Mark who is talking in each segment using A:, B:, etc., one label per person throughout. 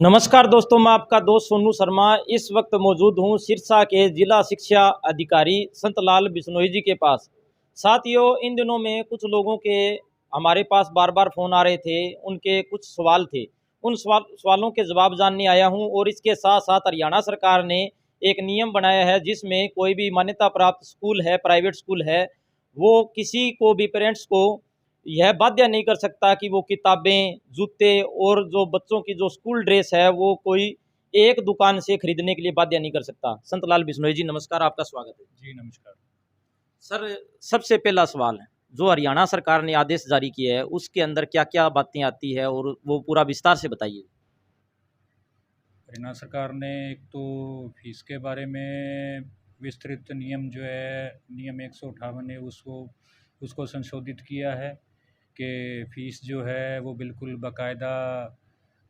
A: नमस्कार दोस्तों, मैं आपका दोस्त सोनू शर्मा इस वक्त मौजूद हूं सिरसा के जिला शिक्षा अधिकारी संतलाल बिश्नोई जी के पास। साथियों, इन दिनों में कुछ लोगों के हमारे पास बार बार फ़ोन आ रहे थे, उनके कुछ सवाल थे। उन सवालों के जवाब जानने आया हूं और इसके साथ साथ हरियाणा सरकार ने एक नियम बनाया है जिसमें कोई भी मान्यता प्राप्त स्कूल है, प्राइवेट स्कूल है, वो किसी को भी पेरेंट्स को यह बाध्य नहीं कर सकता कि वो किताबें, जूते और जो बच्चों की जो स्कूल ड्रेस है वो कोई एक दुकान से खरीदने के लिए बाध्य नहीं कर सकता। संतलाल बिश्नोई जी, नमस्कार, आपका स्वागत है।
B: जी नमस्कार।
A: सर, सबसे पहला सवाल है, जो हरियाणा सरकार ने आदेश जारी किया है उसके अंदर क्या क्या बातें आती है और वो पूरा विस्तार से बताइए।
B: हरियाणा सरकार ने एक तो फीस के बारे में विस्तृत नियम जो है नियम 158 है उसको संशोधित किया है कि फ़ीस जो है वो बिल्कुल बाकायदा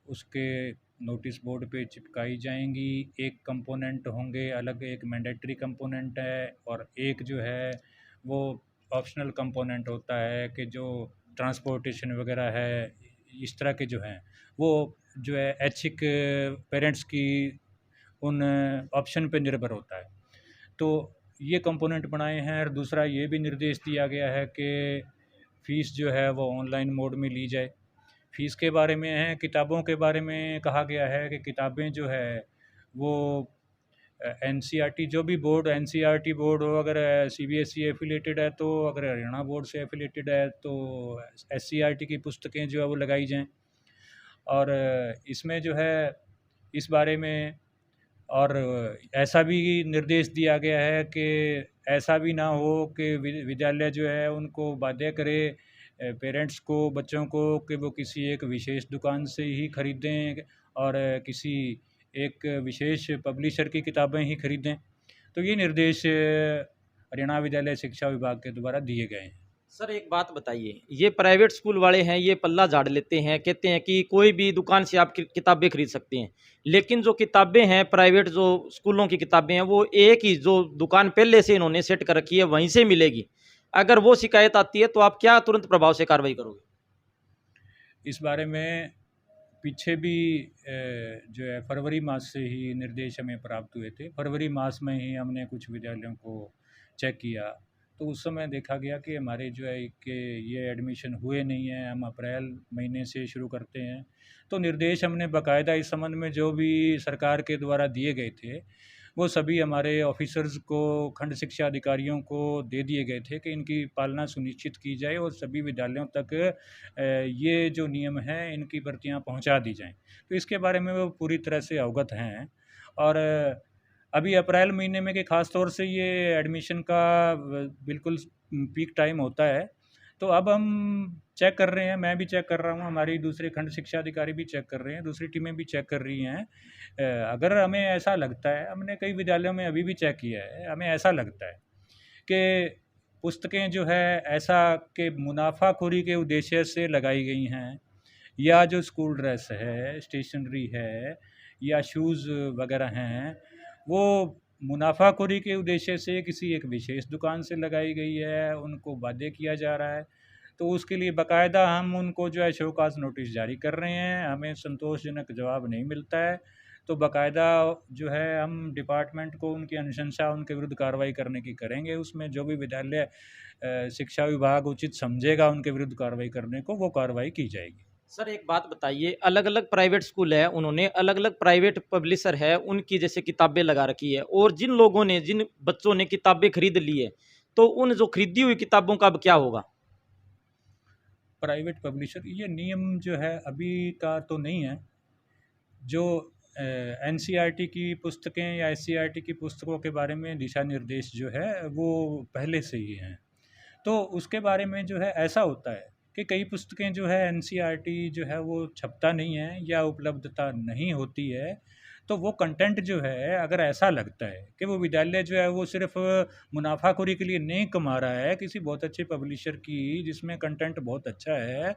B: उसके नोटिस बोर्ड पे चिपकाई जाएंगी। एक कंपोनेंट होंगे अलग, एक मैंडेटरी कंपोनेंट है और एक जो है वो ऑप्शनल कंपोनेंट होता है कि जो ट्रांसपोर्टेशन वगैरह है, इस तरह के जो हैं वो जो है ऐच्छिक पेरेंट्स की उन ऑप्शन पे निर्भर होता है। तो ये कंपोनेंट बनाए हैं और दूसरा ये भी निर्देश दिया गया है कि फ़ीस जो है वो ऑनलाइन मोड में ली जाए। फ़ीस के बारे में है, किताबों के बारे में कहा गया है कि किताबें जो है वो एनसीईआरटी जो भी बोर्ड एनसीईआरटी बोर्ड हो, अगर सीबीएसई एफिलेटेड है तो, अगर हरियाणा बोर्ड से एफिलेटेड है तो एससीईआरटी की पुस्तकें जो है वो लगाई जाएं। और इसमें जो है इस बारे में और ऐसा भी निर्देश दिया गया है कि ऐसा भी ना हो कि विद्यालय जो है उनको बाध्य करे पेरेंट्स को, बच्चों को, कि वो किसी एक विशेष दुकान से ही खरीदें और किसी एक विशेष पब्लिशर की किताबें ही खरीदें। तो ये निर्देश हरियाणा विद्यालय शिक्षा विभाग के द्वारा दिए गए हैं।
A: सर, एक बात बताइए, ये प्राइवेट स्कूल वाले हैं, ये पल्ला झाड़ लेते हैं, कहते हैं कि कोई भी दुकान से आप किताबें खरीद सकते हैं, लेकिन जो किताबें हैं प्राइवेट जो स्कूलों की किताबें हैं वो एक ही जो दुकान पहले से इन्होंने सेट कर रखी है वहीं से मिलेगी। अगर वो शिकायत आती है तो आप क्या तुरंत प्रभाव से कार्रवाई करोगे?
B: इस बारे में पीछे भी जो है फरवरी मास से ही निर्देश हमें प्राप्त हुए थे। फरवरी मास में ही हमने कुछ विद्यालयों को चेक किया, तो उस समय देखा गया कि हमारे जो है कि ये एडमिशन हुए नहीं हैं, हम अप्रैल महीने से शुरू करते हैं। तो निर्देश हमने बाकायदा इस संबंध में जो भी सरकार के द्वारा दिए गए थे वो सभी हमारे ऑफिसर्स को, खंड शिक्षा अधिकारियों को दे दिए गए थे कि इनकी पालना सुनिश्चित की जाए और सभी विद्यालयों तक ये जो नियम हैं इनकी प्रतियां पहुंचा दी जाएं। तो इसके बारे में वो पूरी तरह से अवगत हैं। और अभी अप्रैल महीने में कि ख़ास तौर से ये एडमिशन का बिल्कुल पीक टाइम होता है। तो अब हम चेक कर रहे हैं, मैं भी चेक कर रहा हूँ, हमारी दूसरे खंड शिक्षा अधिकारी भी चेक कर रहे हैं, दूसरी टीमें भी चेक कर रही हैं। अगर हमें ऐसा लगता है, हमने कई विद्यालयों में अभी भी चेक किया है, हमें ऐसा लगता है कि पुस्तकें जो है ऐसा कि मुनाफाखोरी के उद्देश्य से लगाई गई हैं, या जो स्कूल ड्रेस है, स्टेशनरी है या शूज़ वगैरह हैं, वो मुनाफाखोरी के उद्देश्य से किसी एक विशेष दुकान से लगाई गई है, उनको बाध्य किया जा रहा है। तो उसके लिए बाकायदा हम उनको जो है शोकाज़ नोटिस जारी कर रहे हैं, हमें संतोषजनक जवाब नहीं मिलता है। तो बाकायदा जो है हम डिपार्टमेंट को उनकी अनुशंसा, उनके विरुद्ध कार्रवाई करने की करेंगे। उसमें जो भी विद्यालय शिक्षा विभाग उचित समझेगा उनके विरुद्ध कार्रवाई करने को, वो कार्रवाई की जाएगी।
A: सर, एक बात बताइए, अलग अलग प्राइवेट स्कूल है, उन्होंने अलग अलग प्राइवेट पब्लिशर है उनकी जैसे किताबें लगा रखी है, और जिन लोगों ने, जिन बच्चों ने किताबें खरीद ली है, तो उन जो खरीदी हुई किताबों का अब क्या होगा?
B: प्राइवेट पब्लिशर ये नियम जो है अभी का तो नहीं है। जो एनसीईआरटी की पुस्तकें या एससीईआरटी की पुस्तकों के बारे में दिशा निर्देश जो है वो पहले से ही हैं। तो उसके बारे में जो है ऐसा होता है कि कई पुस्तकें जो है एनसीईआरटी जो है वो छपता नहीं है या उपलब्धता नहीं होती है। तो वो कंटेंट जो है, अगर ऐसा लगता है कि वो विद्यालय जो है वो सिर्फ मुनाफाखोरी के लिए नहीं कमा रहा है, किसी बहुत अच्छे पब्लिशर की जिसमें कंटेंट बहुत अच्छा है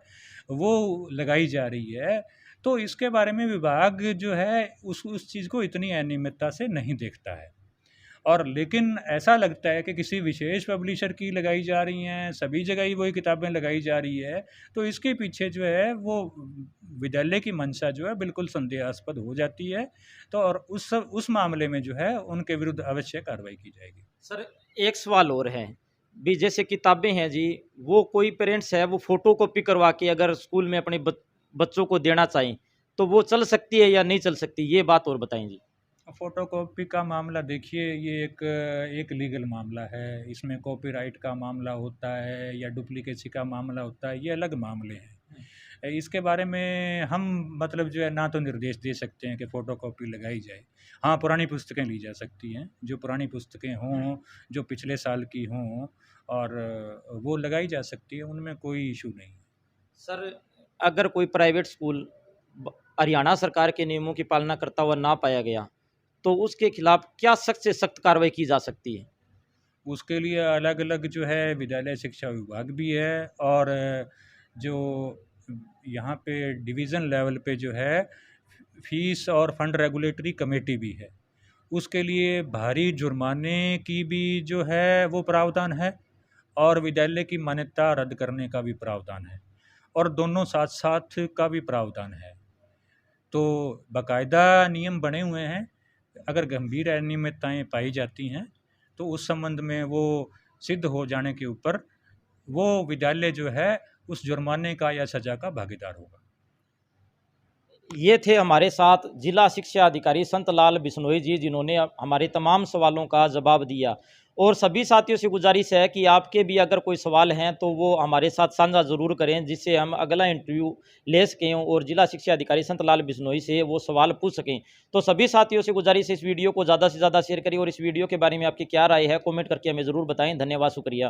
B: वो लगाई जा रही है, तो इसके बारे में विभाग जो है उस चीज़ को इतनी अनियमितता से नहीं देखता है। और लेकिन ऐसा लगता है कि किसी विशेष पब्लिशर की लगाई जा रही हैं, सभी जगह ही वही किताबें लगाई जा रही है, तो इसके पीछे जो है वो विद्यालय की मंशा जो है बिल्कुल संदेहास्पद हो जाती है। तो और उस मामले में जो है उनके विरुद्ध अवश्य कार्रवाई की जाएगी।
A: सर एक सवाल और है भी, जैसे किताबें हैं जी, वो कोई पेरेंट्स है वो फोटो कॉपी करवा के अगर स्कूल में अपने बच्चों को देना चाहें तो वो चल सकती है या नहीं चल सकती, ये बात और बताएं जी।
B: फ़ोटोकॉपी का मामला देखिए, ये एक लीगल मामला है। इसमें कॉपीराइट का मामला होता है या डुप्लीकेसी का मामला होता है, ये अलग मामले हैं। इसके बारे में हम मतलब जो है ना तो निर्देश दे सकते हैं कि फ़ोटोकॉपी लगाई जाए। हाँ, पुरानी पुस्तकें ली जा सकती हैं, जो पुरानी पुस्तकें हों, जो पिछले साल की हों, और वो लगाई जा सकती है, उनमें कोई इशू नहीं।
A: सर अगर कोई प्राइवेट स्कूल हरियाणा सरकार के नियमों की पालना करता हुआ ना पाया गया तो उसके खिलाफ क्या सख्त से सख्त कार्रवाई की जा सकती है?
B: उसके लिए अलग-अलग जो है विद्यालय शिक्षा विभाग भी है, और जो यहाँ पे डिवीज़न लेवल पे जो है फ़ीस और फंड रेगुलेटरी कमेटी भी है। उसके लिए भारी जुर्माने की भी जो है वो प्रावधान है, और विद्यालय की मान्यता रद्द करने का भी प्रावधान है, और दोनों साथ-साथ का भी प्रावधान है। तो बाकायदा नियम बने हुए हैं। अगर गंभीर अनियमितताएँ पाई जाती हैं तो उस संबंध में वो सिद्ध हो जाने के ऊपर वो विद्यालय जो है उस जुर्माने का या सज़ा का भागीदार होगा।
A: ये थे हमारे साथ जिला शिक्षा अधिकारी संतलाल बिश्नोई जी, जिन्होंने हमारे तमाम सवालों का जवाब दिया। और सभी साथियों से गुजारिश है कि आपके भी अगर कोई सवाल हैं तो वो हमारे साथ साझा ज़रूर करें, जिससे हम अगला इंटरव्यू ले सकें और जिला शिक्षा अधिकारी संतलाल बिश्नोई से वो सवाल पूछ सकें। तो सभी साथियों से गुजारिश है इस वीडियो को ज़्यादा से ज़्यादा शेयर करिए, और इस वीडियो के बारे में आपकी क्या राय है कमेंट करके हमें ज़रूर बताएं। धन्यवाद, शुक्रिया।